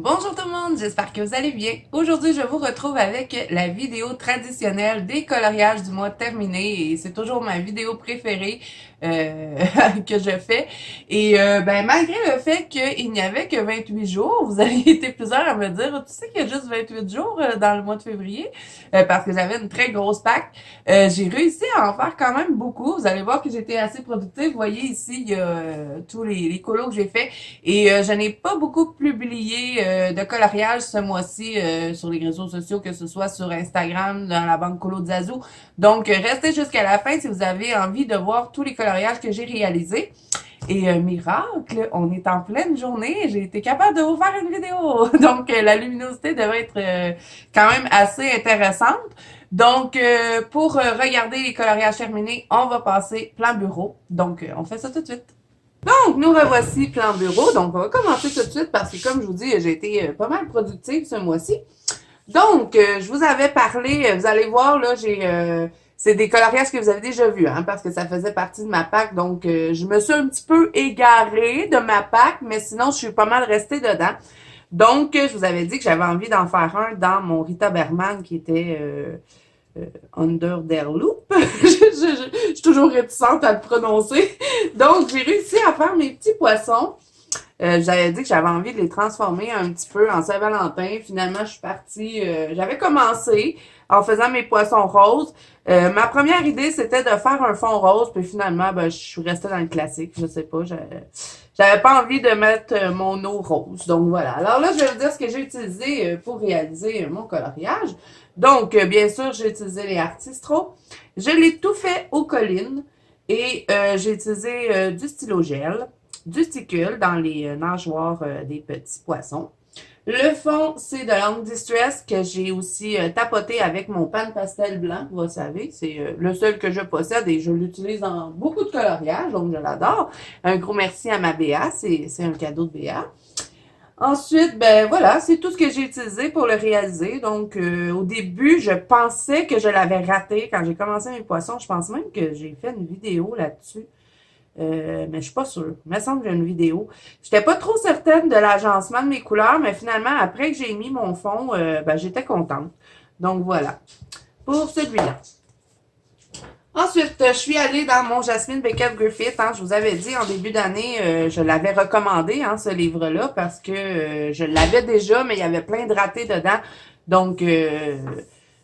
Bonjour tout le monde, j'espère que vous allez bien. Aujourd'hui, je vous retrouve avec la vidéo traditionnelle des coloriages du mois terminé et c'est toujours ma vidéo préférée euh, que je fais. Et malgré le fait qu'il n'y avait que 28 jours, vous avez été plusieurs à me dire, tu sais qu'il y a juste 28 jours dans le mois de février, parce que j'avais une très grosse pack. J'ai réussi à en faire quand même beaucoup. Vous allez voir que j'étais assez productive. Vous voyez ici, il y a tous les colos que j'ai fait. Et je n'ai pas beaucoup publié de coloriage ce mois-ci sur les réseaux sociaux, que ce soit sur Instagram, dans la banque Colo de Zazou. Donc, restez jusqu'à la fin si vous avez envie de voir tous les coloriages que j'ai réalisés. Et miracle, on est en pleine journée, j'ai été capable de vous faire une vidéo. Donc, la luminosité devrait être quand même assez intéressante. Donc, pour regarder les coloriages terminés, on va passer plan bureau. Donc, on fait ça tout de suite. Donc, nous revoici plan bureau. Donc, on va commencer tout de suite parce que, comme je vous dis, j'ai été pas mal productive ce mois-ci. Donc, je vous avais parlé, vous allez voir, là, c'est des coloriages que vous avez déjà vus, hein, parce que ça faisait partie de ma pack. Donc, je me suis un petit peu égarée de ma pack, mais sinon, je suis pas mal restée dedans. Donc, je vous avais dit que j'avais envie d'en faire un dans mon Rita Berman qui était Under Their Loop. Je suis toujours réticente à le prononcer. Donc, j'ai réussi à faire mes petits poissons. J'avais dit que j'avais envie de les transformer un petit peu en Saint-Valentin. Finalement, je suis partie. J'avais commencé en faisant mes poissons roses. Ma première idée, c'était de faire un fond rose. Puis finalement, ben, je suis restée dans le classique. Je sais pas. J'avais pas envie de mettre mon eau rose. Donc voilà. Alors là, je vais vous dire ce que j'ai utilisé pour réaliser mon coloriage. Donc, bien sûr, j'ai utilisé les Artistro. Je l'ai tout fait aux collines. Et j'ai utilisé du stylo gel, du sticule dans les nageoires des petits poissons. Le fond, c'est de l'encre Distress que j'ai aussi tapoté avec mon pan pastel blanc, vous savez. C'est le seul que je possède et je l'utilise dans beaucoup de coloriages, donc je l'adore. Un gros merci à ma BA, c'est un cadeau de BA. Ensuite, ben voilà, c'est tout ce que j'ai utilisé pour le réaliser. Donc, au début, je pensais que je l'avais raté. Quand j'ai commencé mes poissons, je pense même que j'ai fait une vidéo là-dessus. Mais je suis pas sûre. Il me semble que j'ai une vidéo. J'étais pas trop certaine de l'agencement de mes couleurs, mais finalement, après que j'ai mis mon fond, ben, j'étais contente. Donc, voilà. Pour celui-là. Ensuite, je suis allée dans mon Jasmine Beckett Griffith. Hein, je vous avais dit en début d'année, je l'avais recommandé, hein, ce livre-là, parce que je l'avais déjà, mais il y avait plein de ratés dedans. Donc,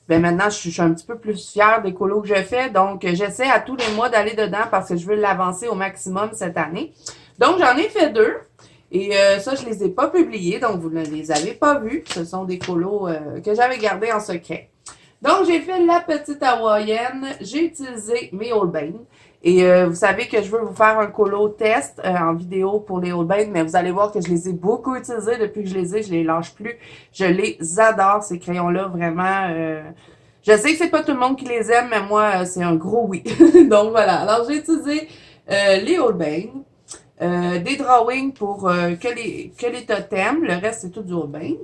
ben maintenant, je suis un petit peu plus fière des colos que je fais. Donc, j'essaie à tous les mois d'aller dedans parce que je veux l'avancer au maximum cette année. Donc, j'en ai fait deux. Et ça, je les ai pas publiés, donc vous ne les avez pas vus. Ce sont des colos que j'avais gardés en secret. Donc, j'ai fait la petite hawaïenne. J'ai utilisé mes Holbein. Et vous savez que je veux vous faire un colo test en vidéo pour les Holbein, mais vous allez voir que je les ai beaucoup utilisés depuis que je les ai. Je les lâche plus. Je les adore, ces crayons-là, vraiment. Je sais que c'est pas tout le monde qui les aime, mais moi, c'est un gros oui. Donc, voilà. Alors, j'ai utilisé les Holbein. Des drawings pour que les totems. Le reste, c'est tout du Holbein.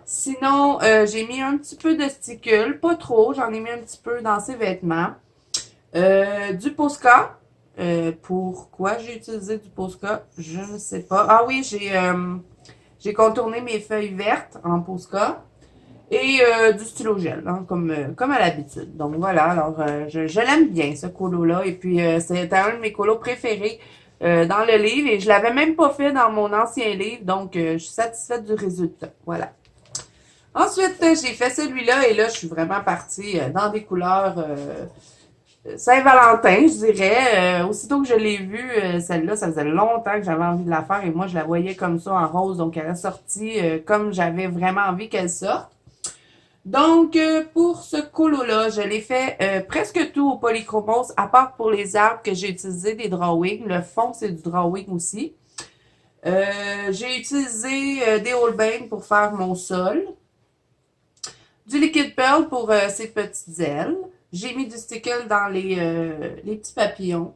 Sinon, j'ai mis un petit peu de sticule, pas trop, j'en ai mis un petit peu dans ses vêtements. Du Posca. Pourquoi j'ai utilisé du Posca? Je ne sais pas. Ah oui, j'ai contourné mes feuilles vertes en Posca. Et du stylo gel, hein, comme à l'habitude. Donc voilà, alors je l'aime bien, ce colo-là. Et puis c'est un de mes colos préférés dans le livre. Et je l'avais même pas fait dans mon ancien livre. Donc je suis satisfaite du résultat. Voilà. Ensuite, j'ai fait celui-là et là, je suis vraiment partie dans des couleurs Saint-Valentin, je dirais. Aussitôt que je l'ai vue, celle-là, ça faisait longtemps que j'avais envie de la faire et moi, je la voyais comme ça en rose. Donc, elle est sortie comme j'avais vraiment envie qu'elle sorte. Donc, pour ce colo-là, je l'ai fait presque tout au polychromos, à part pour les arbres que j'ai utilisé des drawings. Le fond, c'est du drawing aussi. J'ai utilisé des Holbein pour faire mon sol. Du liquide pearl pour ses petites ailes. J'ai mis du stickle dans les petits papillons.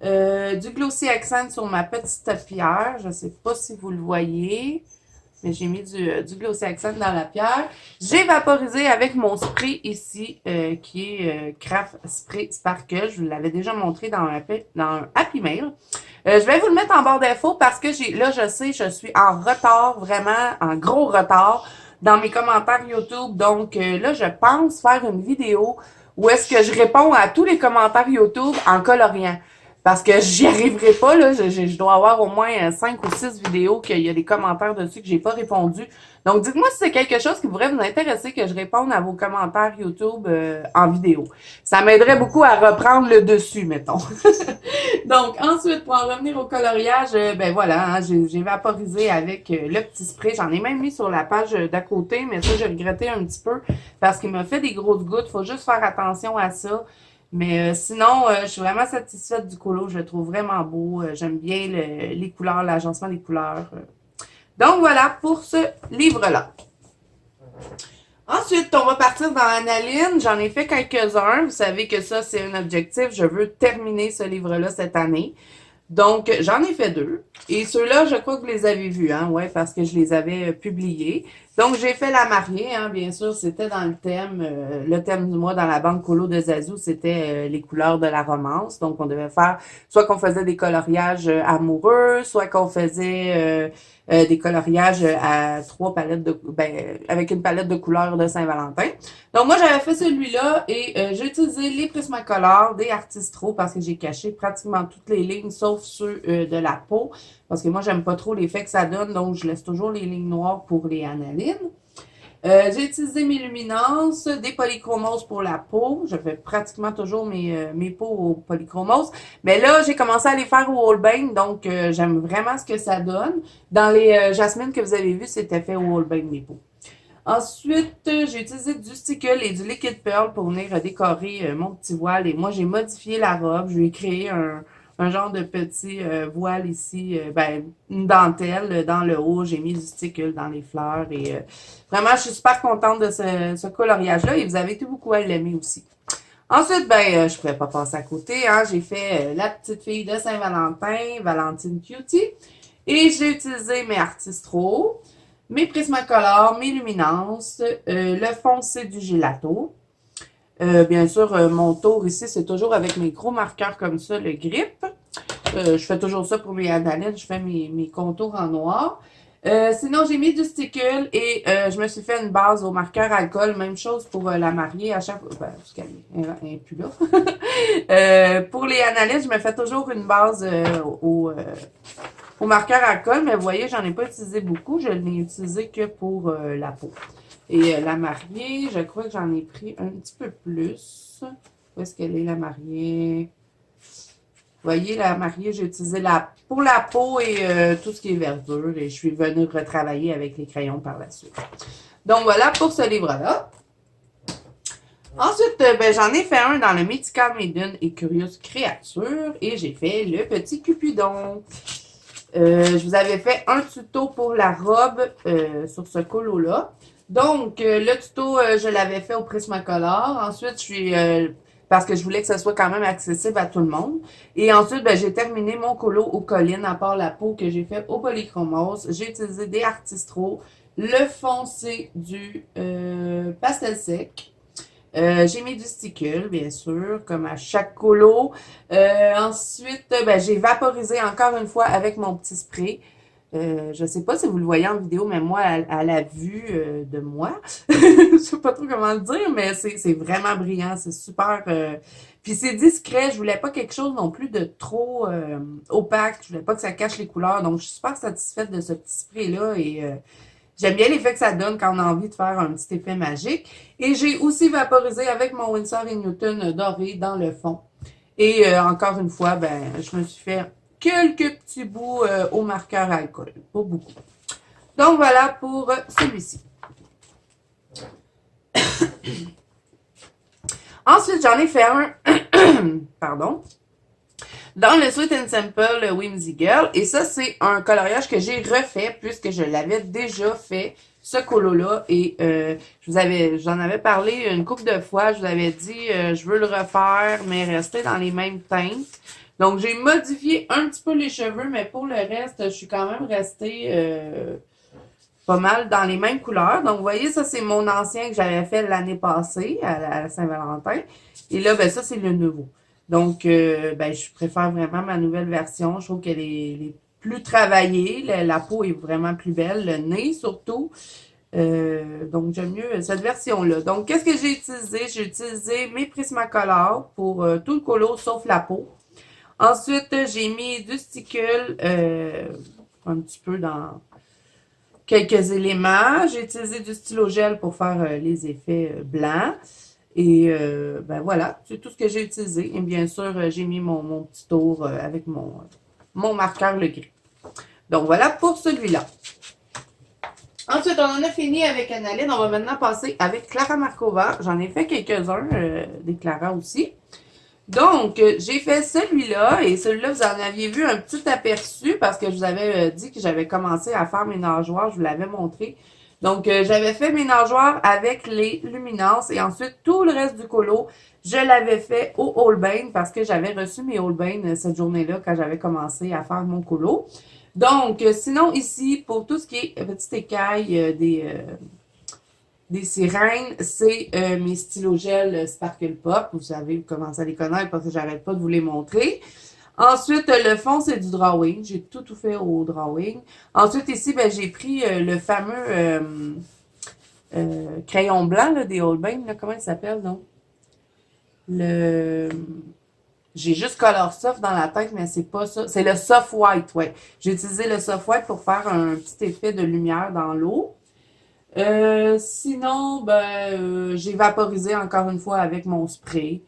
Du glossy accent sur ma petite pierre. Je ne sais pas si vous le voyez. Mais j'ai mis du Glossy Accent dans la pierre. J'ai vaporisé avec mon spray ici, qui est Craft Spray Sparkle. Je vous l'avais déjà montré dans un Happy Mail. Je vais vous le mettre en barre d'infos parce que là, je sais, je suis en retard, vraiment en gros retard dans mes commentaires YouTube. Donc là, je pense faire une vidéo où est-ce que je réponds à tous les commentaires YouTube en coloriant. Parce que j'y arriverai pas, là. Je dois avoir au moins 5 ou 6 vidéos qu'il y a des commentaires dessus que j'ai pas répondu. Donc, dites-moi si c'est quelque chose qui pourrait vous intéresser que je réponde à vos commentaires YouTube en vidéo. Ça m'aiderait beaucoup à reprendre le dessus, mettons. Donc, ensuite, pour en revenir au coloriage, ben voilà, hein, j'ai vaporisé avec le petit spray. J'en ai même mis sur la page d'à côté, mais ça, j'ai regretté un petit peu parce qu'il m'a fait des grosses gouttes. Faut juste faire attention à ça. Mais sinon, je suis vraiment satisfaite du colo. Je le trouve vraiment beau. J'aime bien les couleurs, l'agencement des couleurs. Donc voilà pour ce livre-là. Ensuite, on va partir dans l'analyne. J'en ai fait quelques-uns. Vous savez que ça, c'est un objectif. Je veux terminer ce livre-là cette année. Donc, j'en ai fait 2. Et ceux-là, je crois que vous les avez vus, hein, ouais, parce que je les avais publiés. Donc, j'ai fait la mariée, hein, bien sûr, c'était dans le thème du mois dans la banque colo de Zazou, c'était les couleurs de la romance. Donc, on devait faire, soit qu'on faisait des coloriages amoureux, soit qu'on faisait des coloriages à 3 palettes avec une palette de couleurs de Saint-Valentin. Donc, moi, j'avais fait celui-là et j'ai utilisé les Prismacolor des Artistro parce que j'ai caché pratiquement toutes les lignes, sauf ceux de la peau. Parce que moi, j'aime pas trop l'effet que ça donne, donc je laisse toujours les lignes noires pour les analynes. J'ai utilisé mes luminances, des polychromoses pour la peau. Je fais pratiquement toujours mes peaux au polychromose. Mais là, j'ai commencé à les faire au Holbein, donc j'aime vraiment ce que ça donne. Dans les jasmines que vous avez vues, c'était fait au Holbein, mes peaux. Ensuite, j'ai utilisé du stickle et du liquid pearl pour venir décorer mon petit voile. Et moi, j'ai modifié la robe. Je lui ai créé un genre de petit voile ici, une dentelle dans le haut. J'ai mis du stickle dans les fleurs. Et vraiment, je suis super contente de ce coloriage-là. Et vous avez tout beaucoup à l'aimer aussi. Ensuite, je ne pouvais pas passer à côté. Hein. J'ai fait la petite fille de Saint-Valentin, Valentine Cutie. Et j'ai utilisé mes Artistro, mes Prismacolor, mes luminances, le foncé du gelato. Bien sûr, mon tour ici, c'est toujours avec mes gros marqueurs comme ça, le grip. Je fais toujours ça pour mes analyses, je fais mes contours en noir. Sinon, j'ai mis du stickle et je me suis fait une base au marqueur alcool. Même chose pour la mariée à chaque fois. Parce qu'elle n'est plus là. Pour les analyses, je me fais toujours une base au marqueur alcool, mais vous voyez, j'en ai pas utilisé beaucoup. Je n'ai utilisé que pour la peau. Et la mariée, je crois que j'en ai pris un petit peu plus. Où est-ce qu'elle est, la mariée? Vous voyez, la mariée, j'ai utilisé pour la peau et tout ce qui est verdure. Et je suis venue retravailler avec les crayons par la suite. Donc, voilà pour ce livre-là. Ensuite, j'en ai fait un dans le Mythical Maiden et Curious Créature. Et j'ai fait le petit Cupidon. Je vous avais fait un tuto pour la robe sur ce colo-là. Donc, le tuto, je l'avais fait au Prismacolor. Ensuite, parce que je voulais que ce soit quand même accessible à tout le monde. Et ensuite, j'ai terminé mon colo aux collines, à part la peau que j'ai fait au polychromose. J'ai utilisé des Artistro, le foncé du pastel sec. J'ai mis du stickle, bien sûr, comme à chaque colo. Ensuite, j'ai vaporisé encore une fois avec mon petit spray. Je ne sais pas si vous le voyez en vidéo, mais moi, à la vue de moi, je sais pas trop comment le dire, mais c'est vraiment brillant, c'est super. Puis c'est discret, je voulais pas quelque chose non plus de trop opaque, je voulais pas que ça cache les couleurs, donc je suis super satisfaite de ce petit spray-là et j'aime bien l'effet que ça donne quand on a envie de faire un petit effet magique. Et j'ai aussi vaporisé avec mon Winsor & Newton doré dans le fond. Et encore une fois, je me suis fait quelques petits bouts au marqueur alcool. Pas beaucoup. Donc voilà pour celui-ci. Ensuite, j'en ai fait un, pardon, dans le Sweet and Simple Whimsy Girl. Et ça, c'est un coloriage que j'ai refait puisque je l'avais déjà fait, ce colo-là. Et j'en avais parlé une couple de fois. Je vous avais dit, je veux le refaire, mais rester dans les mêmes teintes. Donc, j'ai modifié un petit peu les cheveux, mais pour le reste, je suis quand même restée pas mal dans les mêmes couleurs. Donc, vous voyez, ça, c'est mon ancien que j'avais fait l'année passée à la Saint-Valentin. Et là, ben ça, c'est le nouveau. Donc, ben, je préfère vraiment ma nouvelle version. Je trouve qu'elle est plus travaillée. La peau est vraiment plus belle. Le nez, surtout. Donc, j'aime mieux cette version-là. Donc, qu'est-ce que j'ai utilisé? J'ai utilisé mes Prismacolor pour tout le colo, sauf la peau. Ensuite, j'ai mis du stickle un petit peu dans quelques éléments. J'ai utilisé du stylo gel pour faire les effets blancs. Et ben voilà, c'est tout ce que j'ai utilisé. Et bien sûr, j'ai mis mon petit tour avec mon marqueur le gris. Donc voilà pour celui-là. Ensuite, on en a fini avec Analine. On va maintenant passer avec Clara Markova. J'en ai fait quelques-uns, des Clara aussi. Donc, j'ai fait celui-là, et celui-là, vous en aviez vu un petit aperçu parce que je vous avais dit que j'avais commencé à faire mes nageoires, je vous l'avais montré. Donc, j'avais fait mes nageoires avec les luminances et ensuite, tout le reste du colo, je l'avais fait au Holbein parce que j'avais reçu mes Holbein cette journée-là quand j'avais commencé à faire mon colo. Donc, sinon, ici, pour tout ce qui est petite écaille des sirènes, c'est mes stylos gel Sparkle Pop. Vous savez, vous commencez à les connaître parce que j'arrête pas de vous les montrer. Ensuite, le fond, c'est du drawing. J'ai tout fait au drawing. Ensuite, ici, ben, j'ai pris le fameux crayon blanc là, des Holbein. Comment il s'appelle, non? Le... J'ai juste Color Soft dans la tête, mais c'est pas ça. C'est le Soft White, ouais. J'ai utilisé le Soft White pour faire un petit effet de lumière dans l'eau. Sinon, ben, j'ai vaporisé encore une fois avec mon spray.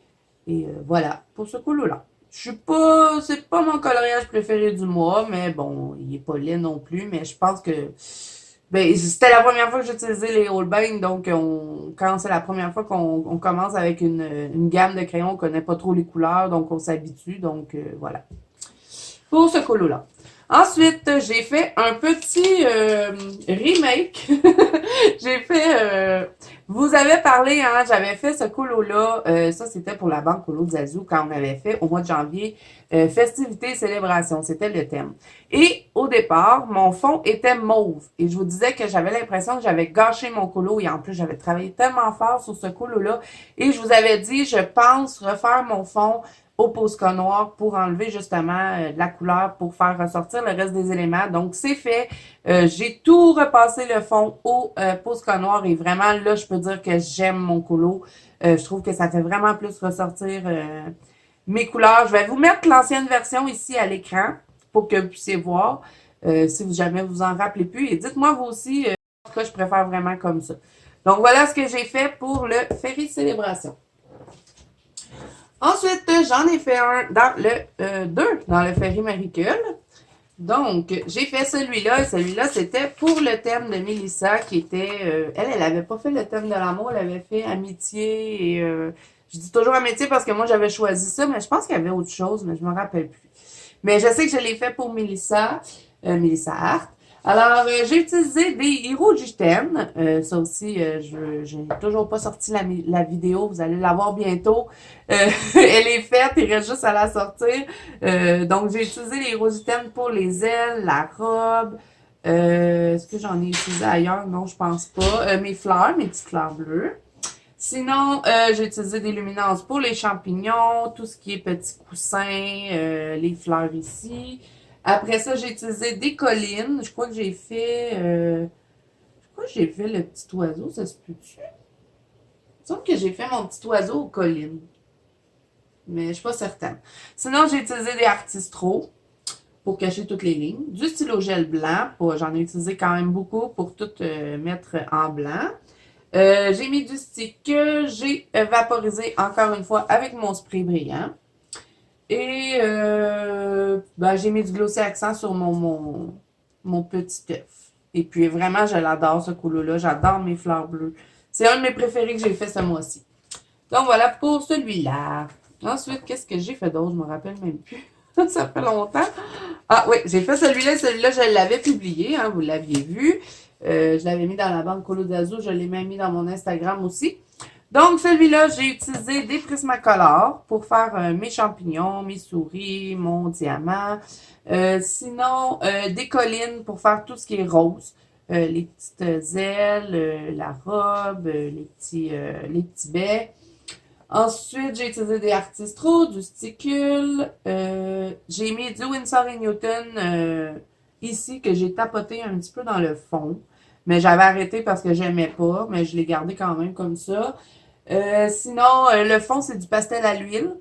Et voilà, pour ce colo-là. Je suis pas, c'est pas mon coloriage préféré du mois, mais bon, il est pas laid non plus, mais je pense que, ben, c'était la première fois que j'utilisais les Holbein, donc quand c'est la première fois qu'on commence avec une gamme de crayons, on connaît pas trop les couleurs, donc on s'habitue, donc voilà. Pour ce colo-là. Ensuite, j'ai fait un petit remake. J'ai fait... vous avez parlé, hein, j'avais fait ce colo-là. Ça, c'était pour la banque Colo Zazu quand on avait fait au mois de janvier festivités et célébrations. C'était le thème. Et au départ, mon fond était mauve. Et je vous disais que j'avais l'impression que j'avais gâché mon colo. Et en plus, j'avais travaillé tellement fort sur ce colo-là. Et je vous avais dit, je pense refaire mon fond au Posca noir pour enlever justement de la couleur pour faire ressortir le reste des éléments. Donc, c'est fait. J'ai tout repassé le fond au Posca noir et vraiment, là, je peux dire que j'aime mon colo. Je trouve que ça fait vraiment plus ressortir mes couleurs. Je vais vous mettre l'ancienne version ici à l'écran pour que vous puissiez voir si vous jamais vous en rappelez plus. Et dites-moi vous aussi, en tout cas, je préfère vraiment comme ça. Donc, voilà ce que j'ai fait pour le Ferry Célébration. Ensuite, j'en ai fait un dans le 2, dans le Ferry Maricule. Donc, j'ai fait celui-là, et celui-là, c'était pour le thème de Mélissa, qui était... elle avait pas fait le thème de l'amour, elle avait fait amitié, et je dis toujours amitié parce que moi, j'avais choisi ça, mais je pense qu'il y avait autre chose, mais je me rappelle plus. Mais je sais que je l'ai fait pour Mélissa, Mélissa Hart. Alors, j'ai utilisé des Hirojiten. Ça aussi, je n'ai toujours pas sorti la vidéo. Vous allez la voir bientôt. Elle est faite, il reste juste à la sortir. Donc, j'ai utilisé les Hirojiten pour les ailes, la robe. Est-ce que j'en ai utilisé ailleurs? Non, je pense pas. Mes fleurs, mes petites fleurs bleues. Sinon, j'ai utilisé des luminances pour les champignons, tout ce qui est petits coussins, les fleurs ici. Après ça, j'ai utilisé des collines. Je crois que j'ai fait... je crois que j'ai fait le petit oiseau, ça se peut-tu? Il me semble que j'ai fait mon petit oiseau aux collines. Mais je suis pas certaine. Sinon, j'ai utilisé des artistros pour cacher toutes les lignes. Du stylo gel blanc. J'en ai utilisé quand même beaucoup pour tout mettre en blanc. J'ai mis du stick que j'ai vaporisé encore une fois avec mon spray brillant. Et ben, j'ai mis du glossy accent sur mon petit œuf. Et puis vraiment, je l'adore ce colo-là. J'adore mes fleurs bleues. C'est un de mes préférés que j'ai fait ce mois-ci. Donc voilà pour celui-là. Ensuite, qu'est-ce que j'ai fait d'autre? Je me rappelle même plus. Ça fait longtemps. Ah oui, j'ai fait celui-là. Celui-là, je l'avais publié, hein, vous l'aviez vu. Je l'avais mis dans la banque Colo Zazu. Je l'ai même mis dans mon Instagram aussi. Donc, celui-là, j'ai utilisé des Prismacolor pour faire mes champignons, mes souris, mon diamant. Sinon, des collines pour faire tout ce qui est rose. les petites ailes, la robe, les petits baies. Ensuite, j'ai utilisé des Artistro, du Sticule. J'ai mis du Winsor & Newton ici que j'ai tapoté un petit peu dans le fond. Mais j'avais arrêté parce que j'aimais pas, mais je l'ai gardé quand même comme ça. Sinon, le fond, c'est du pastel à l'huile.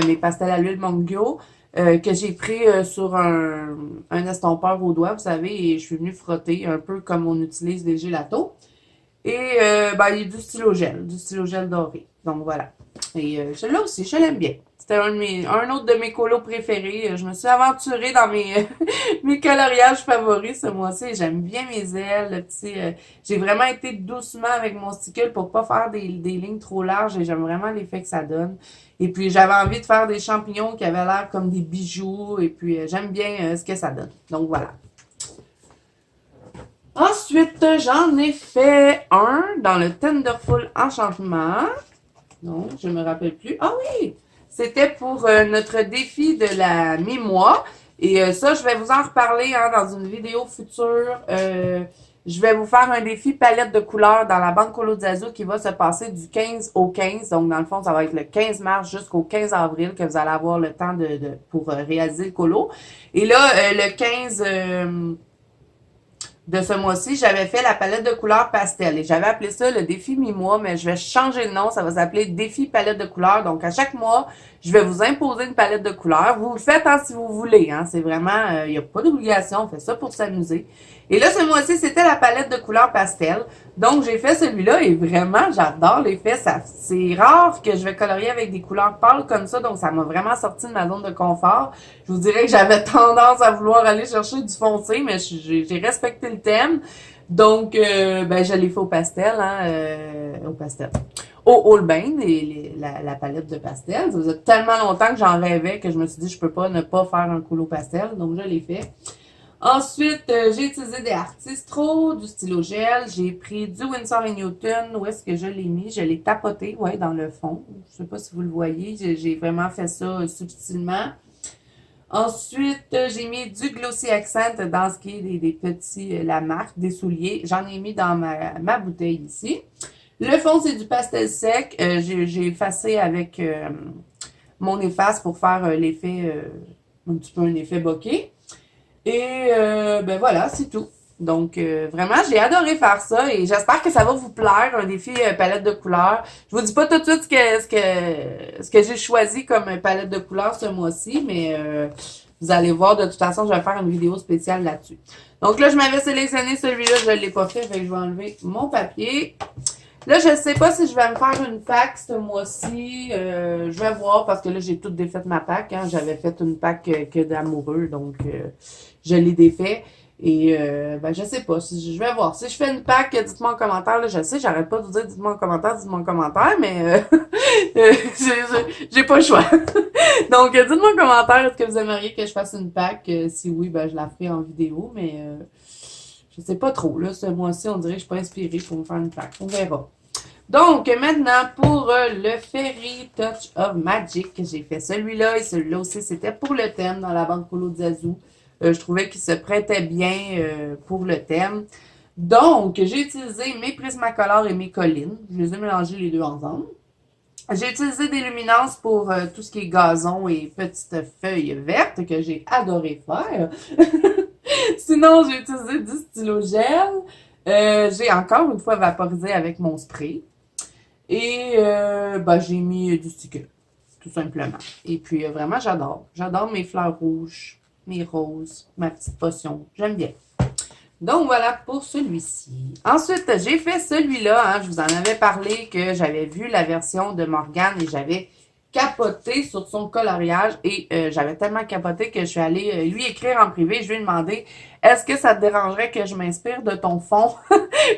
Mes pastels à l'huile Mongyo que j'ai pris sur un estompeur au doigt, vous savez, et je suis venue frotter un peu comme on utilise les gelatos. Et ben, il y a du stylo gel doré. Donc voilà. Et celui-là aussi, je l'aime bien. C'était un autre de mes colos préférés. Je me suis aventurée dans mes coloriages favoris ce mois-ci. J'aime bien mes ailes, le petit. J'ai vraiment été doucement avec mon stickle pour pas faire des lignes trop larges et j'aime vraiment l'effet que ça donne. Et puis j'avais envie de faire des champignons qui avaient l'air comme des bijoux et puis j'aime bien ce que ça donne. Donc voilà. Ensuite, j'en ai fait un dans le Tenderful Enchantement. Non, je me rappelle plus. Ah oui! C'était pour notre défi de la mi-mois. Et ça, je vais vous en reparler hein, dans une vidéo future. Je vais vous faire un défi palette de couleurs dans la Banque Colo Zazu qui va se passer du 15 au 15. Donc, dans le fond, ça va être le 15 mars jusqu'au 15 avril que vous allez avoir le temps pour réaliser le colo. Et là, le 15... de ce mois-ci, j'avais fait la palette de couleurs pastel et j'avais appelé ça le défi mi-mois, mais je vais changer de nom, ça va s'appeler défi palette de couleurs. Donc, à chaque mois, je vais vous imposer une palette de couleurs. Vous le faites hein, si vous voulez, hein. C'est vraiment, il n'y a pas d'obligation, on fait ça pour s'amuser. Et là, ce mois-ci, c'était la palette de couleurs pastel. Donc, j'ai fait celui-là et vraiment, j'adore l'effet. C'est rare que je vais colorier avec des couleurs pâles comme ça, donc ça m'a vraiment sorti de ma zone de confort. Je vous dirais que j'avais tendance à vouloir aller chercher du foncé, mais j'ai respecté le thème. Donc, ben, je l'ai fait au pastel, hein, au pastel. Au Holbein, la palette de pastel. Ça faisait tellement longtemps que j'en rêvais que je me suis dit, je peux pas ne pas faire un colo pastel, donc je l'ai fait. Ensuite, j'ai utilisé des Artistro, du stylo gel. J'ai pris du Winsor & Newton. Où est-ce que je l'ai mis? Je l'ai tapoté, ouais, dans le fond. Je sais pas si vous le voyez. J'ai vraiment fait ça subtilement. Ensuite, j'ai mis du Glossy Accent dans ce qui est des petits, la marque des souliers. J'en ai mis dans ma bouteille ici. Le fond, c'est du pastel sec. J'ai effacé avec mon efface pour faire l'effet, un petit peu un effet bokeh. Et ben voilà, c'est tout. Donc vraiment, j'ai adoré faire ça et j'espère que ça va vous plaire, un défi palette de couleurs. Je vous dis pas tout de suite ce que j'ai choisi comme palette de couleurs ce mois-ci, mais vous allez voir, de toute façon, je vais faire une vidéo spéciale là-dessus. Donc là, je m'avais sélectionné celui-là, je ne l'ai pas fait, fait que je vais enlever mon papier. Là, je ne sais pas si je vais me faire une pack ce mois-ci. Je vais voir parce que là, j'ai tout défait ma pack. Hein. J'avais fait une pack que d'amoureux, donc je l'ai défait. Et ben, je sais pas. Je vais voir. Si je fais une pack, dites-moi en commentaire. Là, je sais, j'arrête pas de vous dire dites-moi en commentaire, mais j'ai pas le choix. Donc, dites-moi en commentaire, est-ce que vous aimeriez que je fasse une pack? Si oui, ben je la ferai en vidéo, mais je sais pas trop. Là, ce mois-ci, on dirait que je suis pas inspirée pour me faire une pack. On verra. Donc, maintenant, pour le Fairy Touch of Magic, j'ai fait celui-là et celui-là aussi, c'était pour le thème dans la Banque Colo Zazu. Je trouvais qu'il se prêtait bien pour le thème. Donc, j'ai utilisé mes Prismacolor et mes collines. Je les ai mélangés les deux ensemble. J'ai utilisé des luminances pour tout ce qui est gazon et petites feuilles vertes que j'ai adoré faire. Sinon, j'ai utilisé du stylo gel. J'ai encore une fois vaporisé avec mon spray. Et ben, j'ai mis du sticker, tout simplement. Et puis vraiment, j'adore. J'adore mes fleurs rouges, mes roses, ma petite potion. J'aime bien. Donc voilà pour celui-ci. Ensuite, j'ai fait celui-là. Hein, je vous en avais parlé que j'avais vu la version de Morgane et j'avais capoté sur son coloriage. Et j'avais tellement capoté que je suis allée lui écrire en privé. Je lui ai demandé, est-ce que ça te dérangerait que je m'inspire de ton fond?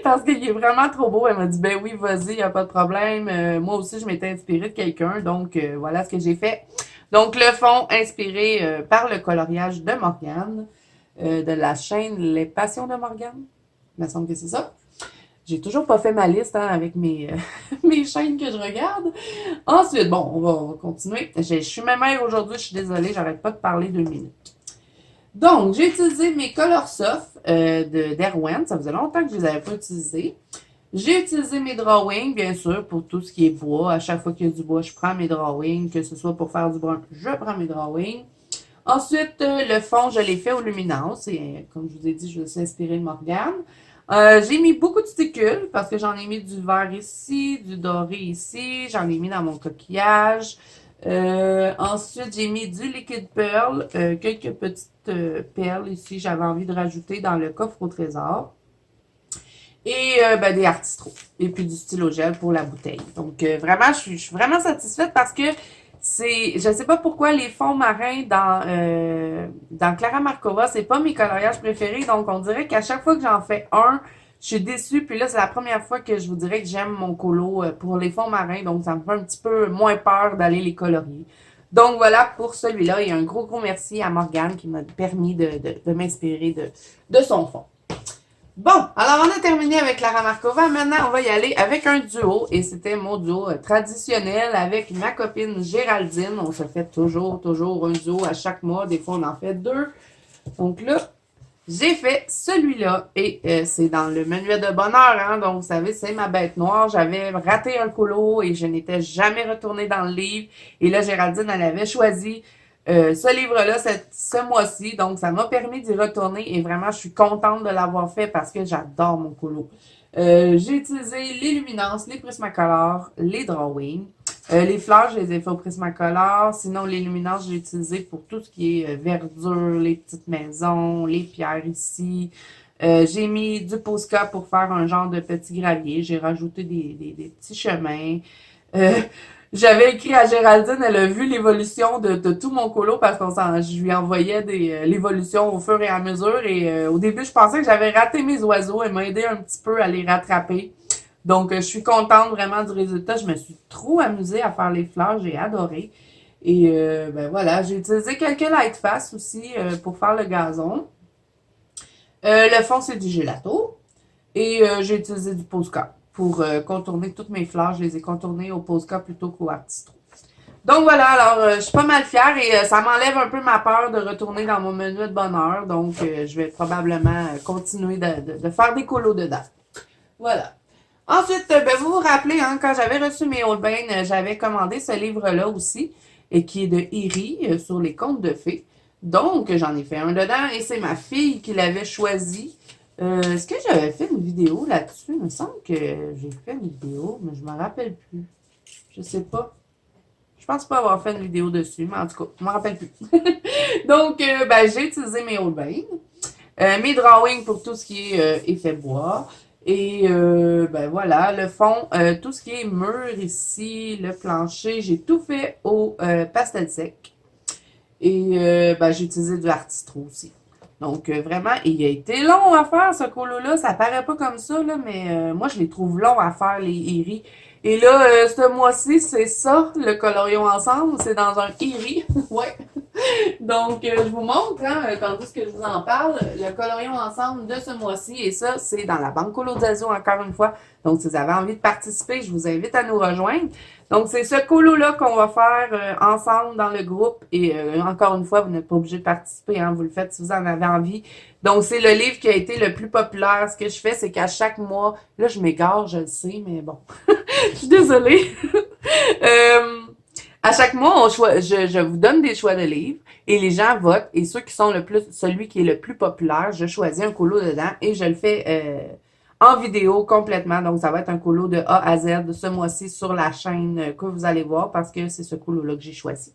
Parce qu'il est vraiment trop beau. Elle m'a dit, ben oui, vas-y, il n'y a pas de problème. Moi aussi, je m'étais inspirée de quelqu'un. Donc, voilà ce que j'ai fait. Donc, le fond inspiré par le coloriage de Morgane. De la chaîne Les Passions de Morgane. Il me semble que c'est ça. J'ai toujours pas fait ma liste hein, avec mes chaînes que je regarde. Ensuite, bon, on va continuer. Je suis ma mère aujourd'hui, je suis désolée, j'arrête pas de parler 2 minutes. Donc, j'ai utilisé mes Color Soft d'Erwan. Ça faisait longtemps que je les avais pas utilisés. J'ai utilisé mes drawings, bien sûr, pour tout ce qui est bois. À chaque fois qu'il y a du bois, je prends mes drawings. Que ce soit pour faire du brun, je prends mes drawings. Ensuite, le fond, je l'ai fait aux luminances. Et comme je vous ai dit, je me suis inspirée de Morgane. J'ai mis beaucoup de sticules parce que j'en ai mis du vert ici, du doré ici. J'en ai mis dans mon coquillage. Ensuite, j'ai mis du liquide pearl, quelques petites perles ici. J'avais envie de rajouter dans le coffre au trésor. Et ben, des artistraux. Et puis du stylo gel pour la bouteille. Donc, vraiment, je suis vraiment satisfaite parce que je sais pas pourquoi les fonds marins dans Clara Markova, c'est pas mes coloriages préférés. Donc, on dirait qu'à chaque fois que j'en fais un, je suis déçue. Puis là, c'est la première fois que je vous dirais que j'aime mon colo pour les fonds marins. Donc, ça me fait un petit peu moins peur d'aller les colorier. Donc, voilà pour celui-là. Et un gros, gros merci à Morgane qui m'a permis de m'inspirer de son fond. Bon, alors on a terminé avec Clara Markova. Maintenant, on va y aller avec un duo. Et c'était mon duo traditionnel avec ma copine Géraldine. On se fait toujours un duo à chaque mois. Des fois, on en fait deux. Donc là, j'ai fait celui-là. Et c'est dans le manuel de bonheur. Hein? Donc, vous savez, c'est ma bête noire. J'avais raté un colo et je n'étais jamais retournée dans le livre. Et là, Géraldine, elle avait choisi ce livre-là ce mois-ci. Donc, ça m'a permis d'y retourner et vraiment, je suis contente de l'avoir fait parce que j'adore mon colo. J'ai utilisé les luminances, les Prismacolor, les drawings. Les fleurs, je les ai fait au Prismacolor. Sinon, les luminances, j'ai utilisé pour tout ce qui est verdure, les petites maisons, les pierres ici. J'ai mis du Posca pour faire un genre de petit gravier. J'ai rajouté des petits chemins. Euh, J'avais écrit à Géraldine, elle a vu l'évolution de tout mon colo parce je lui envoyais l'évolution au fur et à mesure et au début je pensais que j'avais raté mes oiseaux, elle m'a aidé un petit peu à les rattraper. Donc je suis contente vraiment du résultat, je me suis trop amusée à faire les fleurs, j'ai adoré. Et ben voilà, j'ai utilisé quelques light face aussi pour faire le gazon. Le fond c'est du gelato. Et j'ai utilisé du Posca pour contourner toutes mes fleurs. Je les ai contournées au Posca plutôt qu'au Artistro. Donc voilà, alors je suis pas mal fière et ça m'enlève un peu ma peur de retourner dans mon menu de bonheur. Donc je vais probablement continuer de faire des colos dedans. Voilà. Ensuite, ben, vous vous rappelez, hein, quand j'avais reçu mes Holbein, j'avais commandé ce livre-là aussi, et qui est de Iri sur les contes de fées. Donc, j'en ai fait un dedans et c'est ma fille qui l'avait choisi. Est-ce que j'avais fait une vidéo là-dessus? Il me semble que j'ai fait une vidéo, mais je me rappelle plus. Je sais pas. Je pense pas avoir fait une vidéo dessus, mais en tout cas, je me rappelle plus. Donc, ben, j'ai utilisé mes Holbein. Mes drawings pour tout ce qui est effet bois. Et ben voilà, le fond, tout ce qui est mur ici, le plancher, j'ai tout fait au pastel sec. Et ben, j'ai utilisé du artistro aussi. Donc vraiment, il a été long à faire ce colo-là. Ça paraît pas comme ça, là, mais moi je les trouve longs à faire, les iris. Et là, ce mois-ci, c'est ça, le colorion ensemble. C'est dans un iri. Ouais. Donc, je vous montre, hein, tandis que je vous en parle, le colorion ensemble de ce mois-ci. Et ça, c'est dans la Banque Colo d'Azio, encore une fois. Donc, si vous avez envie de participer, je vous invite à nous rejoindre. Donc, c'est ce colo-là qu'on va faire ensemble dans le groupe. Et encore une fois, vous n'êtes pas obligé de participer, hein, vous le faites si vous en avez envie. Donc, c'est le livre qui a été le plus populaire. Ce que je fais, c'est qu'à chaque mois, là, je m'égare, je le sais, mais bon, je suis désolée. euh, à chaque mois, je vous donne des choix de livres et les gens votent. Et ceux qui sont celui qui est le plus populaire, je choisis un colo dedans et je le fais en vidéo complètement. Donc, ça va être un colo de A à Z ce mois-ci sur la chaîne que vous allez voir parce que c'est ce colo-là que j'ai choisi.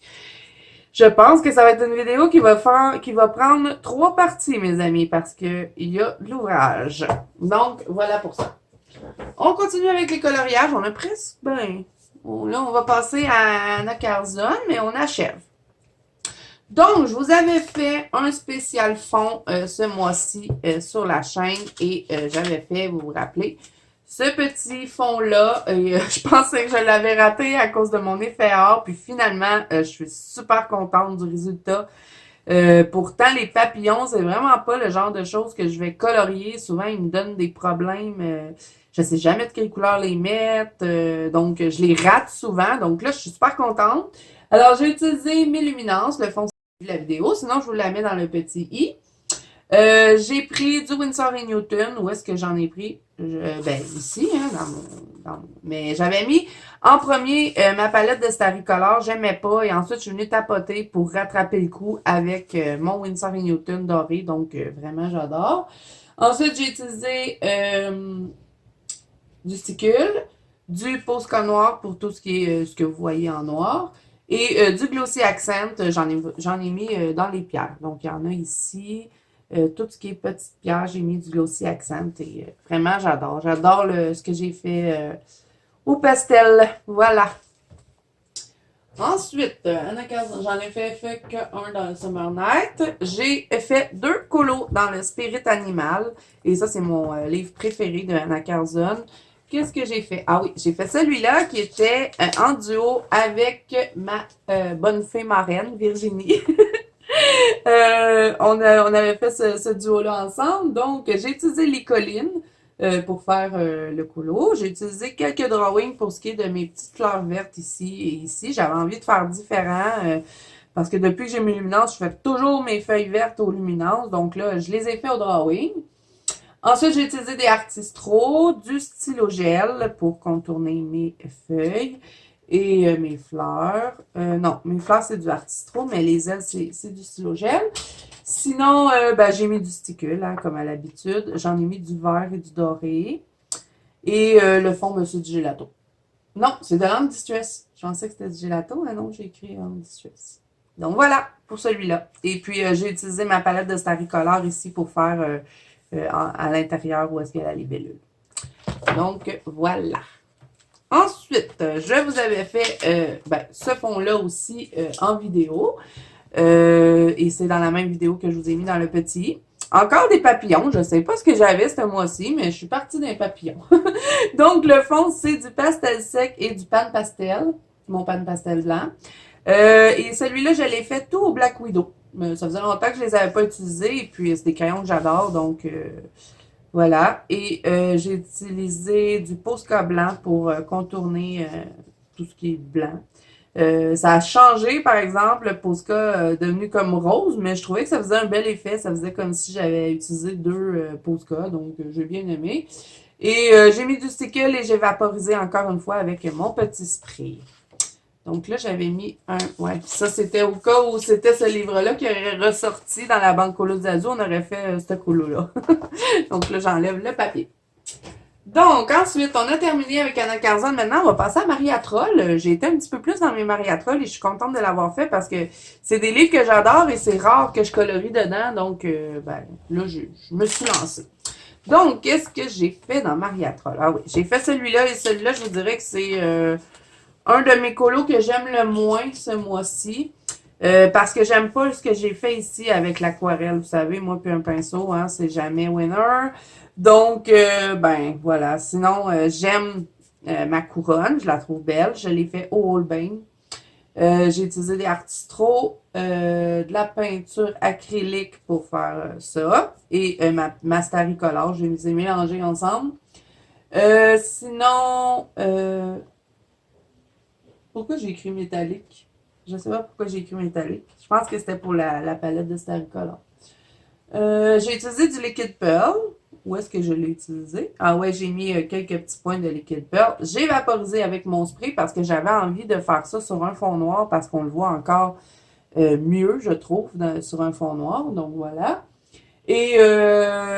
Je pense que ça va être une vidéo qui va prendre 3 parties, mes amis, parce que il y a de l'ouvrage. Donc, voilà pour ça. On continue avec les coloriages. On a presque, là, on va passer à Nacarzone, mais on achève. Donc, je vous avais fait un spécial fond ce mois-ci sur la chaîne et j'avais fait, vous vous rappelez, ce petit fond-là. Je pensais que je l'avais raté à cause de mon effet or, puis finalement, je suis super contente du résultat. Pourtant, les papillons, c'est vraiment pas le genre de choses que je vais colorier. Souvent, ils me donnent des problèmes. Je sais jamais de quelle couleur les mettre. Donc, je les rate souvent. Donc là, je suis super contente. Alors, j'ai utilisé mes luminances. Le fond la vidéo. Sinon, je vous la mets dans le petit i. J'ai pris du Winsor & Newton. Où est-ce que j'en ai pris? Ben, ici, hein, mais j'avais mis en premier ma palette de Starry Color. J'aimais pas. Et ensuite, je suis venue tapoter pour rattraper le coup avec mon Winsor & Newton doré. Donc, vraiment, j'adore. Ensuite, j'ai utilisé du Sticule, du Posca noir pour tout ce qui est ce que vous voyez en noir. Et du Glossy Accent, j'en ai mis dans les pierres. Donc, il y en a ici. Tout ce qui est petite pierre, j'ai mis du Glossy Accent et vraiment, j'adore. J'adore ce que j'ai fait au pastel. Voilà. Ensuite, j'en ai fait qu'un dans le Summer Night. J'ai fait 2 colos dans le Spirit Animal. Et ça, c'est mon livre préféré de Anna Carzon. Qu'est-ce que j'ai fait? Ah oui, j'ai fait celui-là qui était en duo avec ma bonne fée marraine, Virginie. On avait fait ce duo-là ensemble. Donc, j'ai utilisé les collines pour faire le colo. J'ai utilisé quelques drawings pour ce qui est de mes petites fleurs vertes ici et ici. J'avais envie de faire différent parce que depuis que j'ai mes luminances, je fais toujours mes feuilles vertes aux luminances. Donc là, je les ai fait au drawing. Ensuite, j'ai utilisé des Artistro, du stylo gel pour contourner mes feuilles et mes fleurs. Non, mes fleurs, c'est du Artistro, mais les ailes, c'est du stylo gel. Sinon, ben, j'ai mis du sticule, hein, comme à l'habitude. J'en ai mis du vert et du doré. Et le fond, ben, c'est du gelato. Non, c'est de l'Anne Distress. Je pensais que c'était du gelato, mais non, j'ai écrit Anne Distress. Donc voilà, pour celui-là. Et puis, j'ai utilisé ma palette de Starry Color ici pour faire à l'intérieur où est-ce qu'il y a la libellule. Donc, voilà. Ensuite, je vous avais fait ben, ce fond-là aussi en vidéo. Et c'est dans la même vidéo que je vous ai mis dans le petit. Encore des papillons. Je ne sais pas ce que j'avais ce mois-ci, mais je suis partie d'un papillon. Donc, le fond, c'est du pastel sec et du pan pastel. Mon pan pastel blanc. Et celui-là, je l'ai fait tout au Black Widow. Ça faisait longtemps que je les avais pas utilisés. Et puis, c'est des crayons que j'adore. Donc, voilà. Et j'ai utilisé du Posca blanc pour contourner tout ce qui est blanc. Ça a changé, par exemple, le Posca devenu comme rose, mais je trouvais que ça faisait un bel effet. Ça faisait comme si j'avais utilisé 2 Posca, donc j'ai bien aimé. Et j'ai mis du stickle et j'ai vaporisé encore une fois avec mon petit spray. Donc là, j'avais mis un... Ouais, ça, c'était au cas où c'était ce livre-là qui aurait ressorti dans la banque Colo Zazu, on aurait fait ce colo-là. Donc là, j'enlève le papier. Donc, ensuite, on a terminé avec Anna Carzon. Maintenant, on va passer à Maria Troll. J'ai été un petit peu plus dans mes Maria Troll et je suis contente de l'avoir fait parce que c'est des livres que j'adore et c'est rare que je colorie dedans. Donc, ben, là, je me suis lancée. Donc, qu'est-ce que j'ai fait dans Maria Troll? Ah oui, j'ai fait celui-là et celui-là, je vous dirais que c'est un de mes colos que j'aime le moins ce mois-ci. Parce que j'aime pas ce que j'ai fait ici avec l'aquarelle. Vous savez, moi puis un pinceau, hein, c'est jamais winner. Donc, ben, voilà. Sinon, j'aime ma couronne. Je la trouve belle. Je l'ai fait au Holbein. J'ai utilisé des Artistro, de la peinture acrylique pour faire ça. Et ma Starry Color, je les ai mélangés ensemble. Sinon, pourquoi j'ai écrit métallique? Je sais pas pourquoi j'ai écrit métallique. Je pense que c'était pour la palette de Starry Color. J'ai utilisé du Liquid Pearl. Où est-ce que je l'ai utilisé? Ah ouais, j'ai mis quelques petits points de Liquid Pearl. J'ai vaporisé avec mon spray parce que j'avais envie de faire ça sur un fond noir parce qu'on le voit encore mieux, je trouve, sur un fond noir. Donc voilà. Et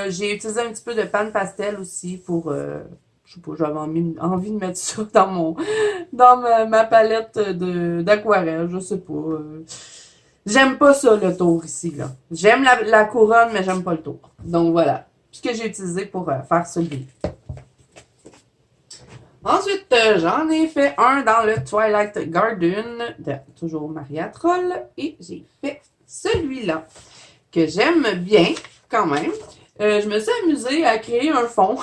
j'ai utilisé un petit peu de pan pastel aussi pour... je sais pas, j'avais envie de mettre ça dans ma palette d'aquarelle, je sais pas. J'aime pas ça, le tour ici, là. J'aime la couronne, mais j'aime pas le tour. Donc, voilà. Ce que j'ai utilisé pour faire celui. Ensuite, j'en ai fait un dans le Twilight Garden de toujours Maria Troll. Et j'ai fait celui-là, que j'aime bien, quand même. Je me suis amusée à créer un fond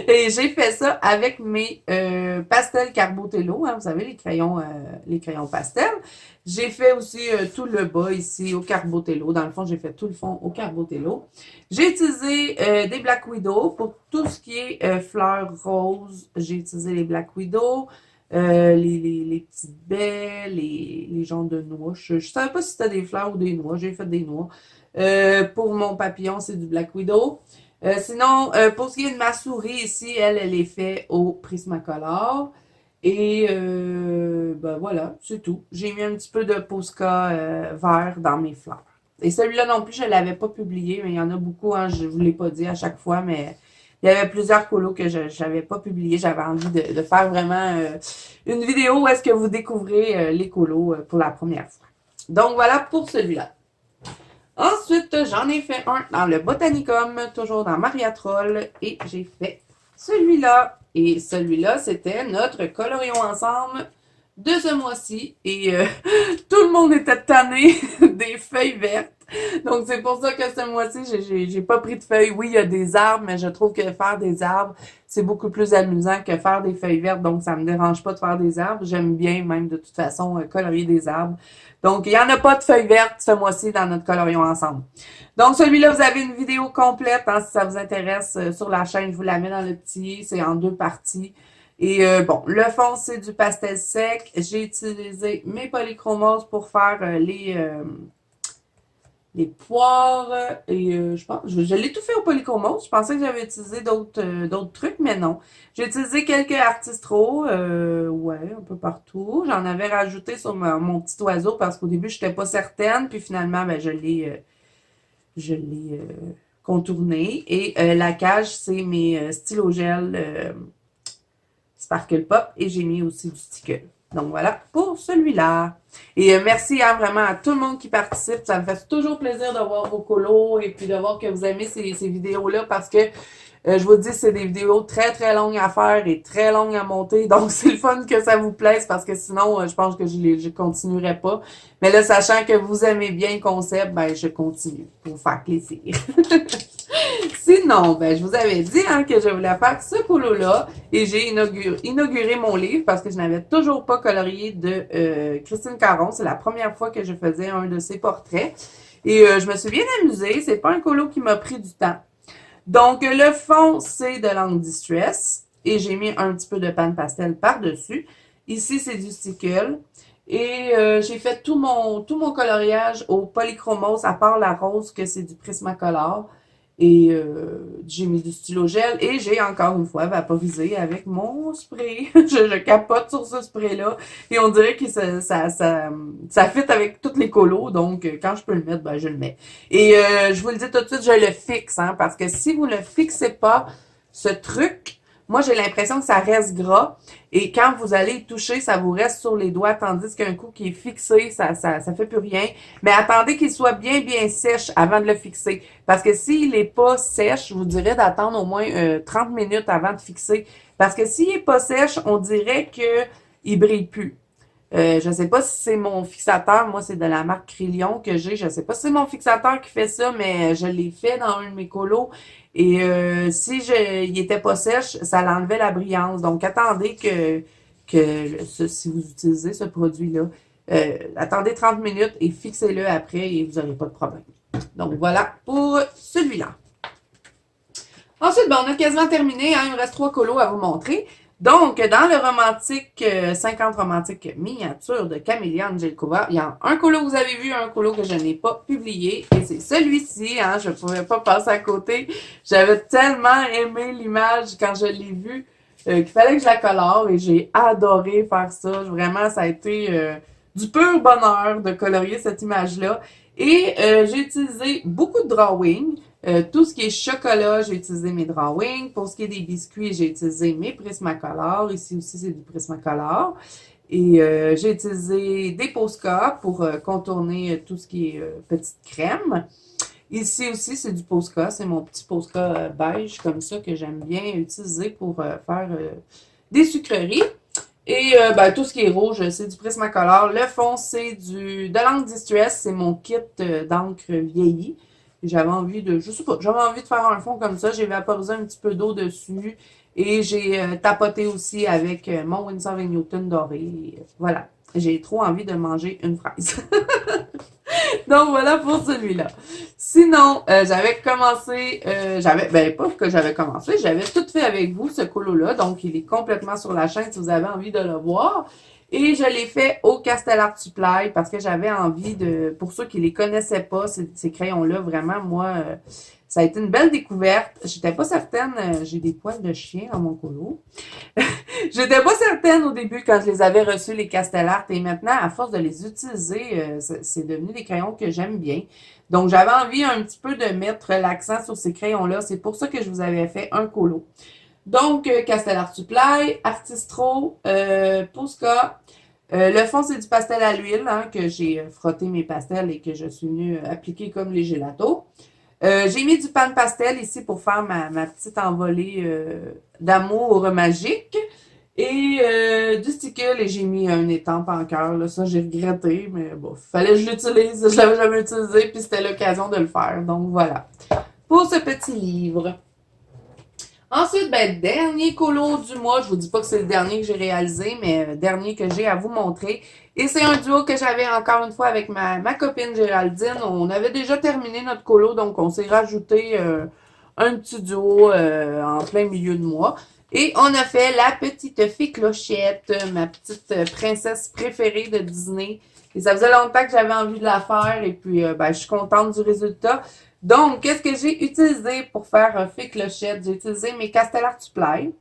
et j'ai fait ça avec mes pastels Carbotello, hein, vous savez, les crayons pastels. J'ai fait aussi tout le bas ici au Carbotello. Dans le fond, j'ai fait tout le fond au Carbotello. J'ai utilisé des Black Widow pour tout ce qui est fleurs roses. J'ai utilisé les Black Widow. les petites baies, les genres de noix. Je savais pas si c'était des fleurs ou des noix. J'ai fait des noix. Pour mon papillon, c'est du Black Widow. Sinon, pour ce qui est de ma souris ici, elle est faite au Prismacolor. Et ben voilà, c'est tout. J'ai mis un petit peu de Posca vert dans mes fleurs. Et celui-là non plus, je ne l'avais pas publié, mais il y en a beaucoup, hein, je ne vous l'ai pas dit à chaque fois, mais il y avait plusieurs colos que je n'avais pas publiés. J'avais envie de faire vraiment une vidéo où est-ce que vous découvrez les colos pour la première fois. Donc voilà pour celui-là. Ensuite, j'en ai fait un dans le Botanicum, toujours dans Maria Troll, et j'ai fait celui-là. Et celui-là, c'était notre colorion ensemble de ce mois-ci. Et tout le monde était tanné des feuilles vertes. Donc, c'est pour ça que ce mois-ci, j'ai pas pris de feuilles. Oui, il y a des arbres, mais je trouve que faire des arbres, c'est beaucoup plus amusant que faire des feuilles vertes. Donc, ça me dérange pas de faire des arbres. J'aime bien, même de toute façon, colorier des arbres. Donc, il n'y en a pas de feuilles vertes ce mois-ci dans notre colorion ensemble. Donc, celui-là, vous avez une vidéo complète, hein, si ça vous intéresse, sur la chaîne. Je vous la mets dans le petit. C'est en 2 parties. Et bon, le fond, c'est du pastel sec. J'ai utilisé mes polychromoses pour faire les poires et je pense, je l'ai tout fait au polychromose. Je pensais que j'avais utilisé d'autres trucs, mais non. J'ai utilisé quelques artistros, ouais, un peu partout. J'en avais rajouté sur mon petit oiseau parce qu'au début, je n'étais pas certaine, puis finalement, ben, je l'ai contourné. Et la cage, c'est mes stylogels Sparkle Pop et j'ai mis aussi du sticker. Donc voilà pour celui-là. Et merci hein, vraiment à tout le monde qui participe. Ça me fait toujours plaisir de voir vos colos et puis de voir que vous aimez ces vidéos-là parce que je vous dis, c'est des vidéos très très longues à faire et très longues à monter. Donc c'est le fun que ça vous plaise parce que sinon, je pense que je continuerai pas. Mais là, sachant que vous aimez bien le concept, ben je continue pour vous faire plaisir. Sinon, ben, je vous avais dit hein, que je voulais faire ce colo-là et j'ai inauguré mon livre parce que je n'avais toujours pas colorié de Christine Caron. C'est la première fois que je faisais un de ses portraits. Et je me suis bien amusée. C'est pas un colo qui m'a pris du temps. Donc, le fond, c'est de l'encre Distress et j'ai mis un petit peu de pan pastel par-dessus. Ici, c'est du stickle. Et j'ai fait tout mon coloriage au polychromos, à part la rose que c'est du Prismacolor. Et j'ai mis du stylo gel et j'ai encore une fois vaporisé avec mon spray. je capote sur ce spray-là et on dirait que ça fit avec toutes les colos. Donc, quand je peux le mettre, ben, je le mets. Et je vous le dis tout de suite, je le fixe, hein, parce que si vous ne le fixez pas, ce truc, moi, j'ai l'impression que ça reste gras. Et quand vous allez y toucher, ça vous reste sur les doigts, tandis qu'un coup qui est fixé, ça fait plus rien. Mais attendez qu'il soit bien, bien sèche avant de le fixer. Parce que s'il n'est pas sèche, je vous dirais d'attendre au moins 30 minutes avant de fixer. Parce que s'il n'est pas sèche, on dirait qu'il brille plus. Je ne sais pas si c'est mon fixateur, moi c'est de la marque Crillion que j'ai, je ne sais pas si c'est mon fixateur qui fait ça, mais je l'ai fait dans un de mes colos et si il était pas sèche, ça l'enlevait la brillance. Donc attendez si vous utilisez ce produit-là, attendez 30 minutes et fixez-le après et vous n'aurez pas de problème. Donc voilà pour celui-là. Ensuite, ben, on a quasiment terminé, hein, il me reste 3 colos à vous montrer. Donc, dans le romantique, 50 romantique miniature de Camélia Angelkova, il y a un colo que vous avez vu, un colo que je n'ai pas publié, et c'est celui-ci, hein, je ne pouvais pas passer à côté. J'avais tellement aimé l'image quand je l'ai vue, qu'il fallait que je la colore, et j'ai adoré faire ça. Vraiment, ça a été du pur bonheur de colorier cette image-là. Et j'ai utilisé beaucoup de drawing. Tout ce qui est chocolat, j'ai utilisé mes drawings. Pour ce qui est des biscuits, j'ai utilisé mes Prismacolor. Ici aussi, c'est du Prismacolor. Et j'ai utilisé des Posca pour contourner tout ce qui est petite crème. Ici aussi, c'est du Posca. C'est mon petit Posca beige comme ça que j'aime bien utiliser pour faire des sucreries. Et ben, tout ce qui est rouge, c'est du Prismacolor. Le fond, c'est de l'encre Distress. C'est mon kit d'encre vieillie. J'avais envie de, je sais pas, j'avais envie de faire un fond comme ça. J'ai vaporisé un petit peu d'eau dessus. Et j'ai tapoté aussi avec mon Winsor & Newton doré. Voilà. J'ai trop envie de manger une fraise. Donc voilà pour celui-là. Sinon, j'avais commencé, ben pas que j'avais commencé, j'avais tout fait avec vous, ce colo-là. Donc, il est complètement sur la chaîne si vous avez envie de le voir. Et je l'ai fait au Castellar Supply parce que j'avais envie de, pour ceux qui les connaissaient pas, ces crayons-là, vraiment, moi, ça a été une belle découverte. J'étais pas certaine, j'ai des poils de chien dans mon colo. J'étais pas certaine au début quand je les avais reçus, les Castellart, et maintenant, à force de les utiliser, c'est devenu des crayons que j'aime bien. Donc, j'avais envie un petit peu de mettre l'accent sur ces crayons-là. C'est pour ça que je vous avais fait un colo. Donc, Castellar Supply, Artistro, Posca. Le fond, c'est du pastel à l'huile, hein, que j'ai frotté mes pastels et que je suis venue appliquer comme les gélatos. J'ai mis du pan pastel ici pour faire ma petite envolée d'amour magique. Et du stickle, et j'ai mis un étampe en cœur. Là. Ça, j'ai regretté, mais bon, fallait que je l'utilise. Je l'avais jamais utilisé, puis c'était l'occasion de le faire. Donc voilà. Pour ce petit livre. Ensuite, ben, dernier colo du mois. Je vous dis pas que c'est le dernier que j'ai réalisé, mais dernier que j'ai à vous montrer. Et c'est un duo que j'avais encore une fois avec ma copine Géraldine. On avait déjà terminé notre colo, donc on s'est rajouté un petit duo en plein milieu de mois. Et on a fait la petite fée Clochette, ma petite princesse préférée de Disney. Et ça faisait longtemps que j'avais envie de la faire et puis ben, je suis contente du résultat. Donc, qu'est-ce que j'ai utilisé pour faire un fée Clochette? J'ai utilisé mes Castellar Supply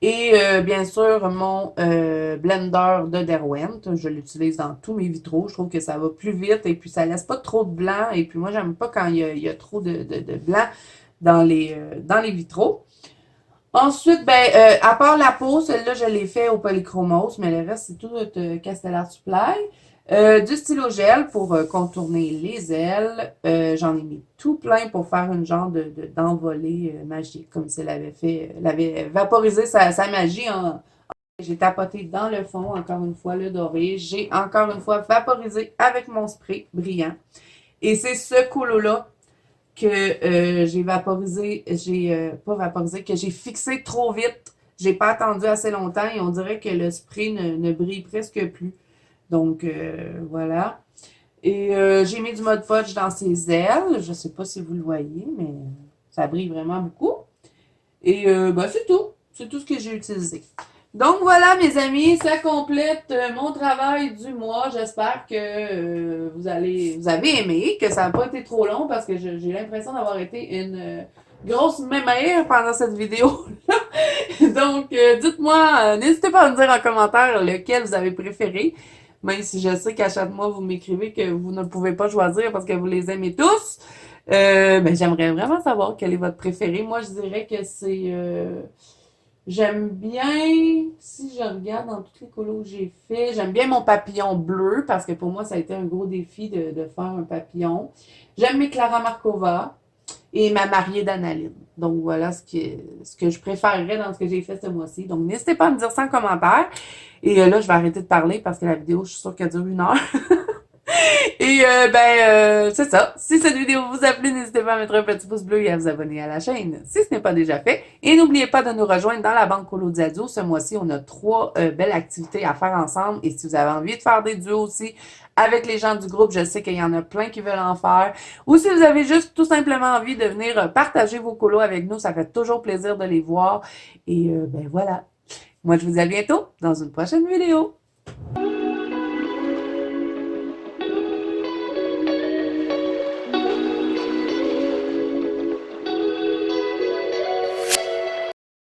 et bien sûr mon blender de Derwent. Je l'utilise dans tous mes vitraux. Je trouve que ça va plus vite et puis ça laisse pas trop de blanc. Et puis moi, j'aime pas quand il y a trop de blanc dans les vitraux. Ensuite, ben, à part la peau, celle-là, je l'ai fait au polychromos, mais le reste, c'est tout Castellar Supply. Du stylo gel pour contourner les ailes. J'en ai mis tout plein pour faire une genre d'envolée magique, comme si elle avait fait, elle avait vaporisé sa magie j'ai tapoté dans le fond, encore une fois, le doré. J'ai encore une fois vaporisé avec mon spray brillant. Et c'est ce colo-là que j'ai vaporisé, pas vaporisé, que j'ai fixé trop vite. J'ai pas attendu assez longtemps et on dirait que le spray ne brille presque plus. Donc, voilà. Et j'ai mis du Mod Podge dans ses ailes. Je sais pas si vous le voyez, mais ça brille vraiment beaucoup. Et ben, c'est tout. C'est tout ce que j'ai utilisé. Donc voilà mes amis, ça complète mon travail du mois. J'espère que vous avez aimé, que ça n'a pas été trop long parce que j'ai l'impression d'avoir été une grosse mémère pendant cette vidéo. Donc dites-moi, n'hésitez pas à me dire en commentaire lequel vous avez préféré. Même si je sais qu'à chaque mois vous m'écrivez que vous ne pouvez pas choisir parce que vous les aimez tous. Ben j'aimerais vraiment savoir quel est votre préféré. Moi je dirais que c'est j'aime bien, si je regarde dans toutes les colos que j'ai fait, j'aime bien mon papillon bleu parce que pour moi, ça a été un gros défi de faire un papillon. J'aime mes Clara Markova et ma mariée d'Analine. Donc voilà ce que je préférerais dans ce que j'ai fait ce mois-ci. Donc n'hésitez pas à me dire ça en commentaire. Et là, je vais arrêter de parler parce que la vidéo, je suis sûre qu'elle dure 1 heure. Et c'est ça. Si cette vidéo vous a plu, n'hésitez pas à mettre un petit pouce bleu et à vous abonner à la chaîne si ce n'est pas déjà fait. Et n'oubliez pas de nous rejoindre dans la banque Colo Diadio. Ce mois-ci, on a 3 belles activités à faire ensemble. Et si vous avez envie de faire des duos aussi avec les gens du groupe, je sais qu'il y en a plein qui veulent en faire. Ou si vous avez juste tout simplement envie de venir partager vos colos avec nous, ça fait toujours plaisir de les voir. Et ben voilà. Moi, je vous dis à bientôt dans une prochaine vidéo.